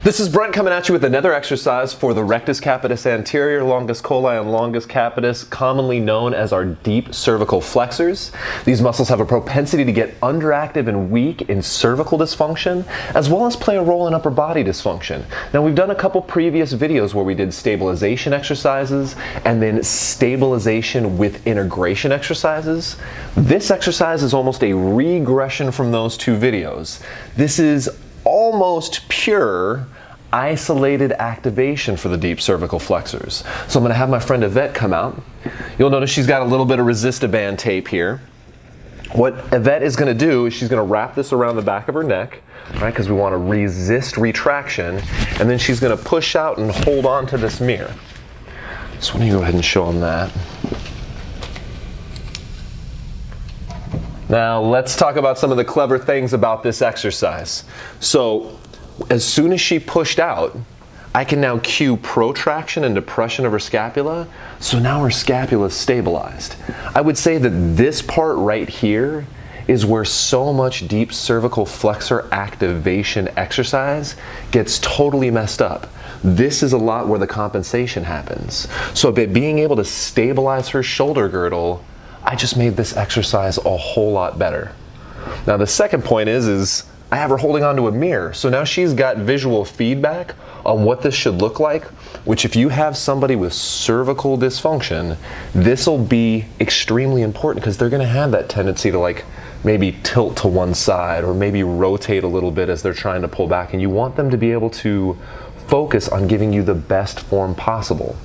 This is Brent coming at you with another exercise for the rectus capitis anterior, longus colli, and longus capitis, commonly known as our deep cervical flexors. These muscles have a propensity to get underactive and weak in cervical dysfunction, as well as play a role in upper body dysfunction. Now, we've done a couple previous videos where we did stabilization exercises and then stabilization with integration exercises. This exercise is almost a regression from those two videos. This is almost pure isolated activation for the deep cervical flexors. So I'm going to have my friend Yvette come out. You'll notice she's got a little bit of resistaband tape here. What Yvette is going to do is she's going to wrap this around the back of her neck, right, because we want to resist retraction, and then she's going to push out and hold on to this mirror. So why don't you go ahead and show them that. Now let's talk about some of the clever things about this exercise. So as soon as she pushed out, I can now cue protraction and depression of her scapula, so now her scapula is stabilized. I would say that this part right here is where so much deep cervical flexor activation exercise gets totally messed up. This is a lot where the compensation happens. So by being able to stabilize her shoulder girdle, I just made this exercise a whole lot better. Now the second point is I have her holding onto a mirror, so now she's got visual feedback on what this should look like, which if you have somebody with cervical dysfunction, this will be extremely important because they're going to have that tendency to like maybe tilt to one side or maybe rotate a little bit as they're trying to pull back, and you want them to be able to focus on giving you the best form possible.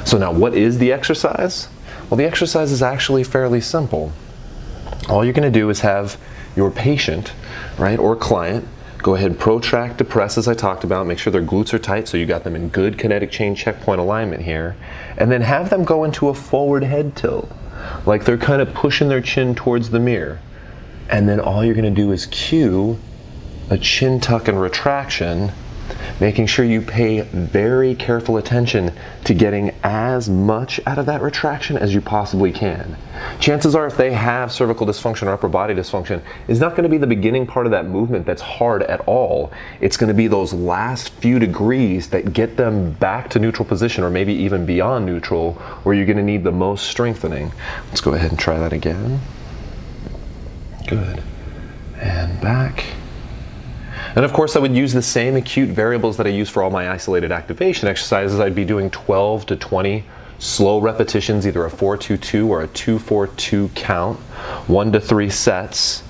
So now what is the exercise? Well, the exercise is actually fairly simple. All you're going to do is have your patient, right, or client, go ahead and protract, depress as I talked about, make sure their glutes are tight so you got them in good kinetic chain checkpoint alignment here, and then have them go into a forward head tilt, like they're kind of pushing their chin towards the mirror. And then all you're going to do is cue a chin tuck and retraction, making sure you pay very careful attention to getting as much out of that retraction as you possibly can. Chances are if they have cervical dysfunction or upper body dysfunction, it's not going to be the beginning part of that movement that's hard at all. It's going to be those last few degrees that get them back to neutral position or maybe even beyond neutral where you're going to need the most strengthening. Let's go ahead and try that again. Good. And back. And of course I would use the same acute variables that I use for all my isolated activation exercises. I'd be doing 12 to 20 slow repetitions, either a 4-2-2 or a 2-4-2 count, 1 to 3 sets.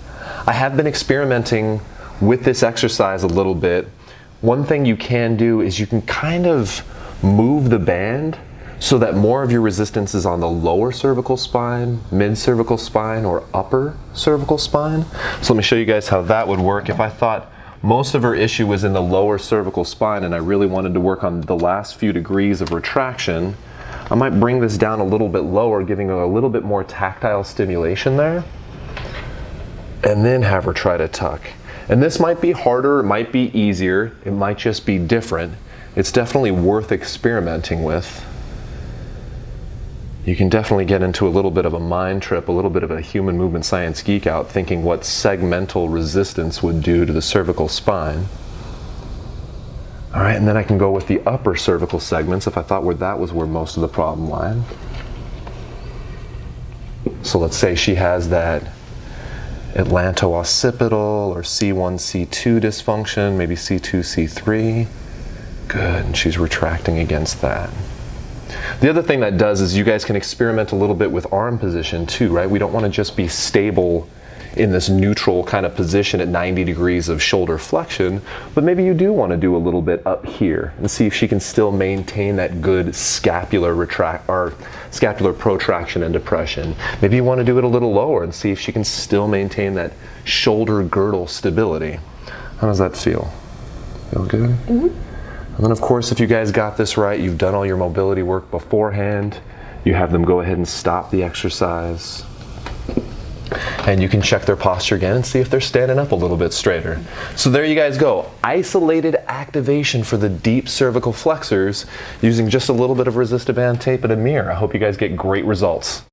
I have been experimenting with this exercise a little bit. One thing you can do is you can kind of move the band so that more of your resistance is on the lower cervical spine, mid cervical spine, or upper cervical spine. So let me show you guys how that would work. If I thought most of her issue was in the lower cervical spine and I really wanted to work on the last few degrees of retraction, I might bring this down a little bit lower, giving her a little bit more tactile stimulation there, and then have her try to tuck. And this might be harder, it might be easier, it might just be different. It's definitely worth experimenting with. You can definitely get into a little bit of a mind trip, a little bit of a human movement science geek out, thinking what segmental resistance would do to the cervical spine. All right, and then I can go with the upper cervical segments if I thought that was where most of the problem lied. So let's say she has that atlanto-occipital or C1, C2 dysfunction, maybe C2, C3. Good, and she's retracting against that. The other thing that does is you guys can experiment a little bit with arm position too, right? We don't want to just be stable in this neutral kind of position at 90 degrees of shoulder flexion, but maybe you do want to do a little bit up here and see if she can still maintain that good scapular protraction and depression. Maybe you want to do it a little lower and see if she can still maintain that shoulder girdle stability. How does that feel? Feel good? Mm-hmm. And then of course, if you guys got this right, you've done all your mobility work beforehand, you have them go ahead and stop the exercise. And you can check their posture again and see if they're standing up a little bit straighter. So there you guys go. Isolated activation for the deep cervical flexors using just a little bit of resistaband tape and a mirror. I hope you guys get great results.